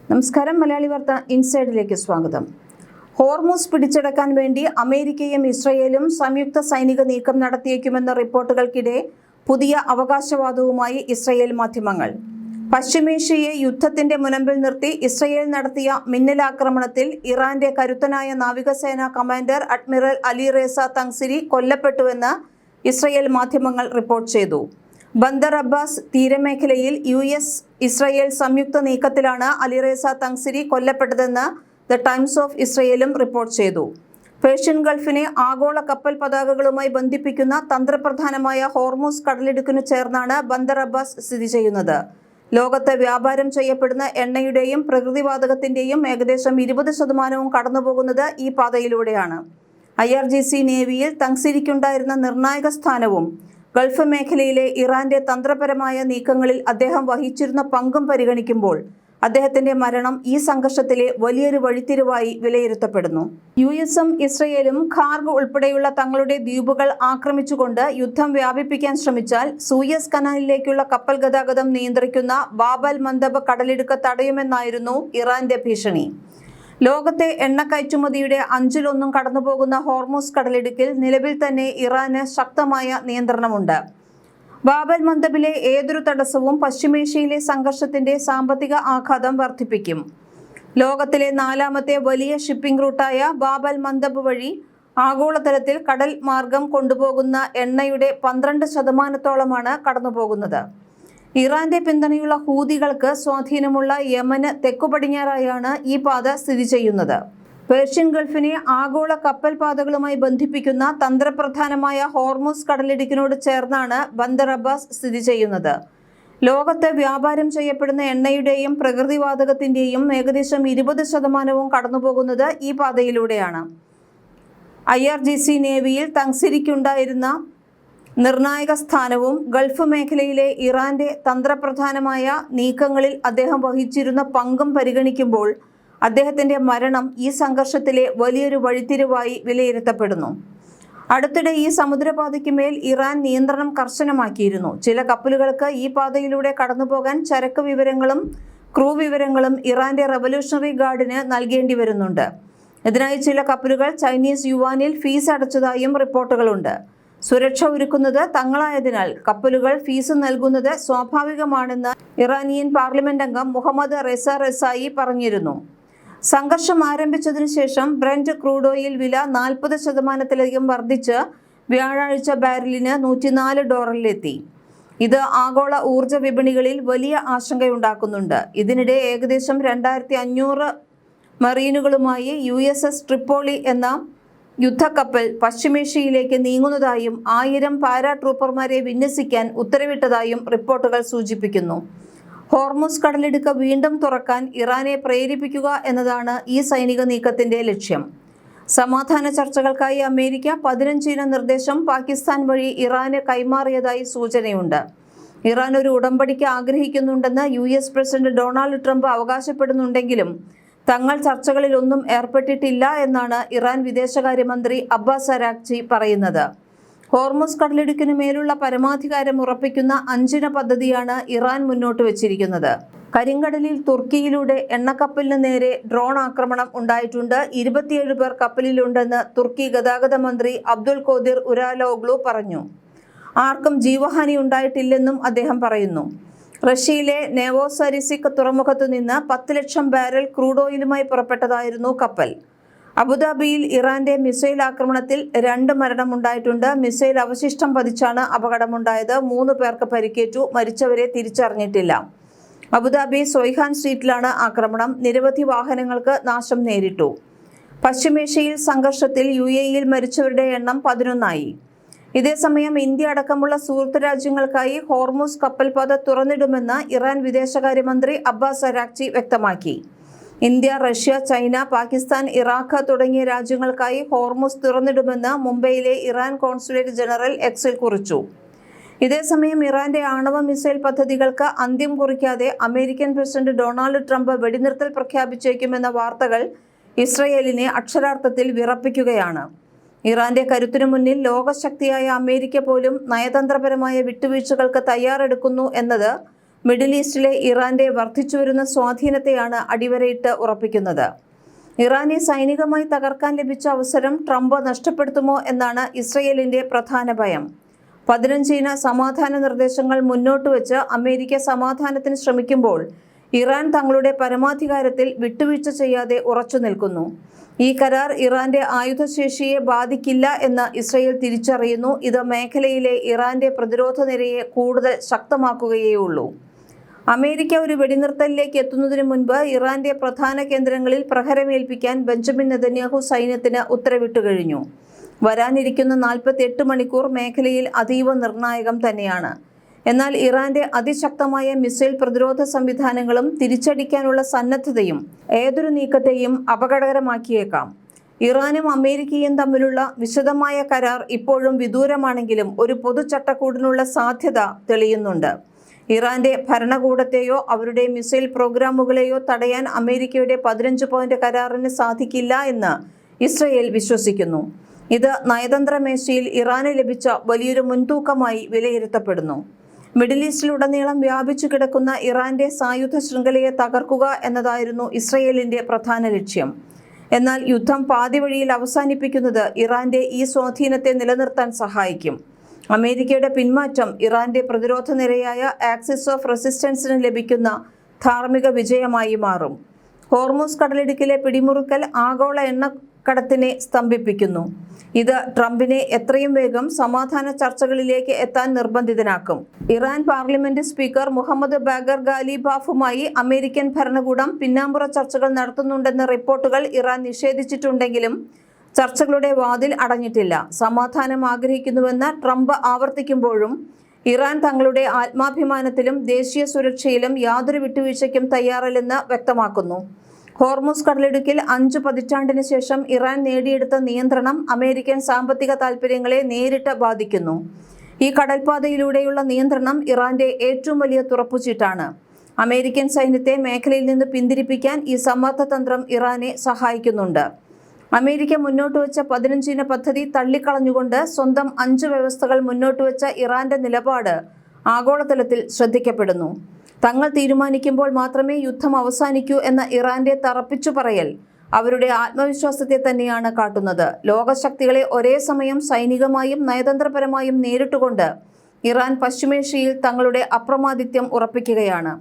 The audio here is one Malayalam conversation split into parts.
നമസ്കാരം. മലയാളി വാർത്ത ഇൻസൈഡിലേക്ക് സ്വാഗതം. ഹോർമുസ് പിടിച്ചെടുക്കാൻ വേണ്ടി അമേരിക്കയും ഇസ്രയേലും സംയുക്ത സൈനിക നീക്കം നടത്തിയേക്കുമെന്ന റിപ്പോർട്ടുകൾക്കിടെ പുതിയ അവകാശവാദവുമായി ഇസ്രയേൽ മാധ്യമങ്ങൾ. പശ്ചിമേഷ്യയെ യുദ്ധത്തിന്റെ മുനമ്പിൽ നിർത്തി ഇസ്രയേൽ നടത്തിയ മിന്നലാക്രമണത്തിൽ ഇറാന്റെ കരുത്തനായ നാവികസേനാ കമാൻഡർ അഡ്മിറൽ അലി റേസ തങ്സിരി കൊല്ലപ്പെട്ടുവെന്ന് ഇസ്രയേൽ മാധ്യമങ്ങൾ റിപ്പോർട്ട് ചെയ്തു. ബന്ദർ അബ്ബാസ് തീരമേഖലയിൽ ഇസ്രയേൽ സംയുക്ത നീക്കത്തിലാണ് അലി റേസ തങ്സിരി കൊല്ലപ്പെട്ടതെന്ന് ദ ടൈംസ് ഓഫ് ഇസ്രയേലും റിപ്പോർട്ട് ചെയ്തു. പേർഷ്യൻ ഗൾഫിനെ ആഗോള കപ്പൽ പതാകകളുമായി ബന്ധിപ്പിക്കുന്ന തന്ത്രപ്രധാനമായ ഹോർമുസ് കടലിടുക്കിനു ചേർന്നാണ് ബന്ദർ അബ്ബാസ് സ്ഥിതി ചെയ്യുന്നത്. ലോകത്ത് വ്യാപാരം ചെയ്യപ്പെടുന്ന എണ്ണയുടെയും പ്രകൃതിവാതകത്തിന്റെയും ഏകദേശം 20% കടന്നുപോകുന്നത് ഈ പാതയിലൂടെയാണ്. IRGC നേവിയിൽ തങ്സിരിക്കുണ്ടായിരുന്ന നിർണായക സ്ഥാനവും ഗൾഫ് മേഖലയിലെ ഇറാന്റെ തന്ത്രപരമായ നീക്കങ്ങളിൽ അദ്ദേഹം വഹിച്ചിരുന്ന പങ്കും പരിഗണിക്കുമ്പോൾ അദ്ദേഹത്തിന്റെ മരണം ഈ സംഘർഷത്തിലെ വലിയൊരു വഴിത്തിരിവായി വിലയിരുത്തപ്പെടുന്നു. US-ഉം ഇസ്രയേലും ഖാർഗ് ഉൾപ്പെടെയുള്ള തങ്ങളുടെ ദ്വീപുകൾ ആക്രമിച്ചുകൊണ്ട് യുദ്ധം വ്യാപിപ്പിക്കാൻ ശ്രമിച്ചാൽ സൂയസ് കനാലിലേക്കുള്ള കപ്പൽ ഗതാഗതം നിയന്ത്രിക്കുന്ന ബാബ് അൽ മന്ദബ് കടലിടുക്ക് തടയുമെന്നായിരുന്നു ഇറാന്റെ ഭീഷണി. ലോകത്തെ എണ്ണ കയറ്റുമതിയുടെ 1/5 കടന്നുപോകുന്ന ഹോർമുസ് കടലിടുക്കിൽ നിലവിൽ തന്നെ ഇറാന് ശക്തമായ നിയന്ത്രണമുണ്ട്. ബാബ് അൽ മന്ദബിലെ ഏതൊരു തടസ്സവും പശ്ചിമേഷ്യയിലെ സംഘർഷത്തിന്റെ സാമ്പത്തിക ആഘാതം വർദ്ധിപ്പിക്കും. ലോകത്തിലെ 4ാമത്തെ വലിയ ഷിപ്പിംഗ് റൂട്ടായ ബാബ് അൽ മന്ദബ് വഴി ആഗോളതലത്തിൽ കടൽ മാർഗം കൊണ്ടുപോകുന്ന എണ്ണയുടെ 12% കടന്നുപോകുന്നത്. ഇറാന്റെ പിന്തുണയുള്ള ഹൂതികൾക്ക് സ്വാധീനമുള്ള യമന് തെക്കുപടിഞ്ഞാറായാണ് ഈ പാത സ്ഥിതി ചെയ്യുന്നത്. പേർഷ്യൻ ഗൾഫിനെ ആഗോള കപ്പൽ പാതകളുമായി ബന്ധിപ്പിക്കുന്ന തന്ത്രപ്രധാനമായ ഹോർമുസ് കടലിടുക്കിനോട് ചേർന്നാണ് ബന്ദർ അബ്ബാസ് സ്ഥിതി ചെയ്യുന്നത്. ലോകത്ത് വ്യാപാരം ചെയ്യപ്പെടുന്ന എണ്ണയുടെയും പ്രകൃതിവാതകത്തിന്റെയും ഏകദേശം 20% കടന്നുപോകുന്നത് ഈ പാതയിലൂടെയാണ്. IRGC നേവിയിൽ തങ്സിരിക്കുണ്ടായിരുന്ന നിർണായക സ്ഥാനവും ഗൾഫ് മേഖലയിലെ ഇറാന്റെ തന്ത്രപ്രധാനമായ നീക്കങ്ങളിൽ അദ്ദേഹം വഹിച്ചിരുന്ന പങ്കും പരിഗണിക്കുമ്പോൾ അദ്ദേഹത്തിന്റെ മരണം ഈ സംഘർഷത്തിലെ വലിയൊരു വഴിത്തിരിവായി വിലയിരുത്തപ്പെടുന്നു. അടുത്തിടെ ഈ സമുദ്രപാതയ്ക്ക് മേൽ ഇറാൻ നിയന്ത്രണം കർശനമാക്കിയിരുന്നു. ചില കപ്പലുകൾക്ക് ഈ പാതയിലൂടെ കടന്നുപോകാൻ ചരക്ക് വിവരങ്ങളും ക്രൂ വിവരങ്ങളും ഇറാന്റെ റവല്യൂഷണറി ഗാർഡിന് നൽകേണ്ടി വരുന്നുണ്ട്. ഇതിനായി ചില കപ്പലുകൾ ചൈനീസ് യുവാനിൽ ഫീസ് അടച്ചതായും റിപ്പോർട്ടുകളുണ്ട്. സുരക്ഷ ഒരുക്കുന്നത് തങ്ങളായതിനാൽ കപ്പലുകൾ ഫീസ് നൽകുന്നത് സ്വാഭാവികമാണെന്ന് ഇറാനിയൻ പാർലമെന്റ് അംഗം മുഹമ്മദ് റെസ റസായി പറഞ്ഞിരുന്നു. സംഘർഷം ആരംഭിച്ചതിനു ശേഷം ബ്രന്റ് ക്രൂഡ് ഓയിൽ വില 40% വർദ്ധിച്ച് വ്യാഴാഴ്ച ബാരലിന് $104 ഇത് ആഗോള ഊർജ വിപണികളിൽ വലിയ ആശങ്കയുണ്ടാക്കുന്നുണ്ട്. ഇതിനിടെ ഏകദേശം 2500 മറീനുകളുമായി USS ട്രിപ്പോളി എന്ന യുദ്ധക്കപ്പൽ പശ്ചിമേഷ്യയിലേക്ക് നീങ്ങുന്നതായും 1000 പാരാട്രൂപ്പർമാരെ വിന്യസിക്കാൻ ഉത്തരവിട്ടതായും റിപ്പോർട്ടുകൾ സൂചിപ്പിക്കുന്നു. ഹോർമുസ് കടലിടുക്ക് വീണ്ടും തുറക്കാൻ ഇറാനെ പ്രേരിപ്പിക്കുക എന്നതാണ് ഈ സൈനിക നീക്കത്തിന്റെ ലക്ഷ്യം. സമാധാന ചർച്ചകൾക്കായി അമേരിക്ക 15 നിർദ്ദേശം പാകിസ്ഥാൻ വഴി ഇറാന് കൈമാറിയതായി സൂചനയുണ്ട്. ഇറാൻ ഒരു ഉടമ്പടിക്ക് ആഗ്രഹിക്കുന്നുണ്ടെന്ന് US പ്രസിഡന്റ് ഡൊണാൾഡ് ട്രംപ് അവകാശപ്പെടുന്നുണ്ടെങ്കിലും തങ്ങൾ ചർച്ചകളിലൊന്നും ഏർപ്പെട്ടിട്ടില്ല എന്നാണ് ഇറാൻ വിദേശകാര്യമന്ത്രി അബ്ബാസ് അരാഗ്ചി പറയുന്നത്. ഹോർമുസ് കടലിടുക്കിനു മേലുള്ള പരമാധികാരം ഉറപ്പിക്കുന്ന 5 പദ്ധതിയാണ് ഇറാൻ മുന്നോട്ട് വച്ചിരിക്കുന്നത്. കരിങ്കടലിൽ തുർക്കിയിലൂടെ എണ്ണക്കപ്പലിന് നേരെ ഡ്രോൺ ആക്രമണം ഉണ്ടായിട്ടുണ്ട്. 27 പേർ കപ്പലിലുണ്ടെന്ന് തുർക്കി ഗതാഗത മന്ത്രി അബ്ദുൽ ഖോദിർ ഉരാലോഗ്ലു പറഞ്ഞു. ആർക്കും ജീവഹാനി ഉണ്ടായിട്ടില്ലെന്നും അദ്ദേഹം പറയുന്നു. റഷ്യയിലെ നെവോസരിസിക് തുറമുഖത്തു നിന്ന് 10 ലക്ഷം ബാരൽ ക്രൂഡ് ഓയിലുമായി പുറപ്പെട്ടതായിരുന്നു കപ്പൽ. അബുദാബിയിൽ ഇറാന്റെ മിസൈൽ ആക്രമണത്തിൽ 2 മരണമുണ്ടായിട്ടുണ്ട്. മിസൈൽ അവശിഷ്ടം പതിച്ചാണ് അപകടമുണ്ടായത്. 3 പേർക്ക് പരിക്കേറ്റു. മരിച്ചവരെ തിരിച്ചറിഞ്ഞിട്ടില്ല. അബുദാബി സൊയ്ഹാൻ സ്ട്രീറ്റിലാണ് ആക്രമണം. നിരവധി വാഹനങ്ങൾക്ക് നാശം നേരിട്ടു. പശ്ചിമേഷ്യയിൽ സംഘർഷത്തിൽ UAEയിൽ മരിച്ചവരുടെ എണ്ണം 11ആയി. ഇതേസമയം ഇന്ത്യ അടക്കമുള്ള സുഹൃത്ത് രാജ്യങ്ങൾക്കായി ഹോർമുസ് കപ്പൽപാത തുറന്നിടുമെന്ന് ഇറാൻ വിദേശകാര്യമന്ത്രി അബ്ബാസ് അരാഗ്ചി വ്യക്തമാക്കി. India, Russia, China, Pakistan, Iraq തുടങ്ങിയ രാജ്യങ്ങൾക്കായി ഹോർമുസ് തുറന്നിടുമെന്ന് മുംബൈയിലെ ഇറാൻ കോൺസുലേറ്റ് ജനറൽ എക്സിൽ കുറിച്ചു. ഇതേസമയം ഇറാന്റെ ആണവ മിസൈൽ പദ്ധതികൾക്ക് അന്ത്യം കുറിക്കാതെ അമേരിക്കൻ പ്രസിഡന്റ് ഡൊണാൾഡ് ട്രംപ് വെടിനിർത്തൽ പ്രഖ്യാപിച്ചേക്കുമെന്ന വാർത്തകൾ ഇസ്രയേലിനെ അക്ഷരാർത്ഥത്തിൽ വിറപ്പിക്കുകയാണ്. ഇറാന്റെ കരുത്തിനു മുന്നിൽ ലോകശക്തിയായ അമേരിക്ക പോലും നയതന്ത്രപരമായ വിട്ടുവീഴ്ചകൾക്ക് തയ്യാറെടുക്കുന്നു എന്നത് മിഡിൽ ഈസ്റ്റിലെ ഇറാന്റെ വർദ്ധിച്ചുവരുന്ന സ്വാധീനത്തെയാണ് അടിവരയിട്ട് ഉറപ്പിക്കുന്നത്. ഇറാനെ സൈനികമായി തകർക്കാൻ ലഭിച്ച അവസരം ട്രംപ് നഷ്ടപ്പെടുത്തുമോ എന്നാണ് ഇസ്രയേലിന്റെ പ്രധാന ഭയം. 15 സമാധാന നിർദ്ദേശങ്ങൾ മുന്നോട്ട് വെച്ച് അമേരിക്ക സമാധാനത്തിന് ശ്രമിക്കുമ്പോൾ ഇറാൻ തങ്ങളുടെ പരമാധികാരത്തിൽ വിട്ടുവീഴ്ച ചെയ്യാതെ ഉറച്ചു നിൽക്കുന്നു. ഈ കരാർ ഇറാന്റെ ആയുധശേഷിയെ ബാധിക്കില്ല എന്ന് ഇസ്രയേൽ തിരിച്ചറിയുന്നു. ഇത് മേഖലയിലെ ഇറാന്റെ പ്രതിരോധ നിരയെ കൂടുതൽ ശക്തമാക്കുകയേയുള്ളൂ. അമേരിക്ക ഒരു വെടിനിർത്തലിലേക്ക് എത്തുന്നതിന് മുൻപ് ഇറാന്റെ പ്രധാന കേന്ദ്രങ്ങളിൽ പ്രഹരമേൽപ്പിക്കാൻ ബെഞ്ചമിൻ നെതന്യാഹു സൈന്യത്തിന് ഉത്തരവിട്ടു കഴിഞ്ഞു. വരാനിരിക്കുന്ന 48 മണിക്കൂർ മേഖലയിൽ അതീവ നിർണായകം തന്നെയാണ്. എന്നാൽ ഇറാന്റെ അതിശക്തമായ മിസൈൽ പ്രതിരോധ സംവിധാനങ്ങളും തിരിച്ചടിക്കാനുള്ള സന്നദ്ധതയും ഏതൊരു നീക്കത്തെയും അപകടകരമാക്കിയേക്കാം. ഇറാനും അമേരിക്കയും തമ്മിലുള്ള വിശദമായ കരാർ ഇപ്പോഴും വിദൂരമാണെങ്കിലും ഒരു പൊതു ചട്ടക്കൂടിനുള്ള സാധ്യത തെളിയുന്നുണ്ട്. ഇറാന്റെ ഭരണകൂടത്തെയോ അവരുടെ മിസൈൽ പ്രോഗ്രാമുകളെയോ തടയാൻ അമേരിക്കയുടെ 15 പോയിന്റ് കരാറിന് സാധിക്കില്ല എന്ന് ഇസ്രയേൽ വിശ്വസിക്കുന്നു. ഇത് നയതന്ത്ര മേശയിൽ ഇറാന് ലഭിച്ച വലിയൊരു മുൻതൂക്കമായി വിലയിരുത്തപ്പെടുന്നു. മിഡിൽ ഈസ്റ്റിലുടനീളം വ്യാപിച്ചു കിടക്കുന്ന ഇറാന്റെ സായുധ ശൃംഖലയെ തകർക്കുക എന്നതായിരുന്നു ഇസ്രയേലിന്റെ പ്രധാന ലക്ഷ്യം. എന്നാൽ യുദ്ധം പാതിവഴിയിൽ അവസാനിപ്പിക്കുന്നത് ഇറാന്റെ ഈ സ്വാധീനത്തെ നിലനിർത്താൻ സഹായിക്കും. അമേരിക്കയുടെ പിന്മാറ്റം ഇറാന്റെ പ്രതിരോധ നിരയായ ആക്സിസ് ഓഫ് റെസിസ്റ്റൻസിന് ലഭിക്കുന്ന ധാർമ്മിക വിജയമായി മാറും. ഹോർമൂസ് കടലിടുക്കിലെ പിടിമുറുക്കൽ ആഗോള എണ്ണക്കടത്തിനെ സ്തംഭിപ്പിക്കുന്നു. ഇത് ട്രംപിനെ എത്രയും വേഗം സമാധാന ചർച്ചകളിലേക്ക് എത്താൻ നിർബന്ധിതനാക്കും. Iran parliament speaker Muhammad Bagher ഗാലിബാഫുമായി അമേരിക്കൻ ഭരണകൂടം പിന്നാമ്പുറ ചർച്ചകൾ നടത്തുന്നുണ്ടെന്ന റിപ്പോർട്ടുകൾ ഇറാൻ നിഷേധിച്ചിട്ടുണ്ടെങ്കിലും ചർച്ചകളുടെ വാതിൽ അടഞ്ഞിട്ടില്ല. സമാധാനം ആഗ്രഹിക്കുന്നുവെന്ന് ട്രംപ് ആവർത്തിക്കുമ്പോഴും ഇറാൻ തങ്ങളുടെ ആത്മാഭിമാനത്തിലും ദേശീയ സുരക്ഷയിലും യാതൊരു വിട്ടുവീഴ്ചയ്ക്കും തയ്യാറല്ലെന്ന് വ്യക്തമാക്കുന്നു. ഹോർമൂസ് കടലിടുക്കിൽ 5 പതിറ്റാണ്ടിന് ശേഷം ഇറാൻ നേടിയെടുത്ത നിയന്ത്രണം അമേരിക്കൻ സാമ്പത്തിക താൽപ്പര്യങ്ങളെ നേരിട്ട് ബാധിക്കുന്നു. ഈ കടൽപാതയിലൂടെയുള്ള നിയന്ത്രണം ഇറാന്റെ ഏറ്റവും വലിയ തുറപ്പുചീട്ടാണ്. അമേരിക്കൻ സൈന്യത്തെ മേഖലയിൽ നിന്ന് പിന്തിരിപ്പിക്കാൻ ഈ സമ്മർദ്ദതന്ത്രം ഇറാനെ സഹായിക്കുന്നുണ്ട്. അമേരിക്ക മുന്നോട്ട് വെച്ച 15 പദ്ധതി തള്ളിക്കളഞ്ഞുകൊണ്ട് സ്വന്തം 5 വ്യവസ്ഥകൾ മുന്നോട്ട് വെച്ച ഇറാന്റെ നിലപാട് ആഗോളതലത്തിൽ ശ്രദ്ധിക്കപ്പെടുന്നു. തങ്ങൾ തീരുമാനിക്കുമ്പോൾ മാത്രമേ യുദ്ധം അവസാനിക്കൂ എന്ന ഇറാന്റെ തറപ്പിച്ചു പറയൽ അവരുടെ ആത്മവിശ്വാസത്തെ തന്നെയാണ് കാട്ടുന്നത്. ലോകശക്തികളെ ഒരേ സമയം സൈനികമായും നയതന്ത്രപരമായും നേരിട്ടുകൊണ്ട് ഇറാൻ പശ്ചിമേഷ്യയിൽ തങ്ങളുടെ അപ്രമാദിത്യം ഉറപ്പിക്കുകയാണ്.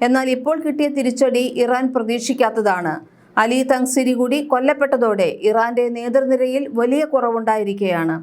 എന്നാൽ ഇപ്പോൾ കിട്ടിയ തിരിച്ചടി ഇറാൻ പ്രതീക്ഷിക്കാത്തതാണ്. അലി തങ്സിരി കൂടി കൊല്ലപ്പെട്ടതോടെ ഇറാന്റെ നേതൃനിരയിൽ വലിയ കുറവുണ്ടായിരിക്കുകയാണ്.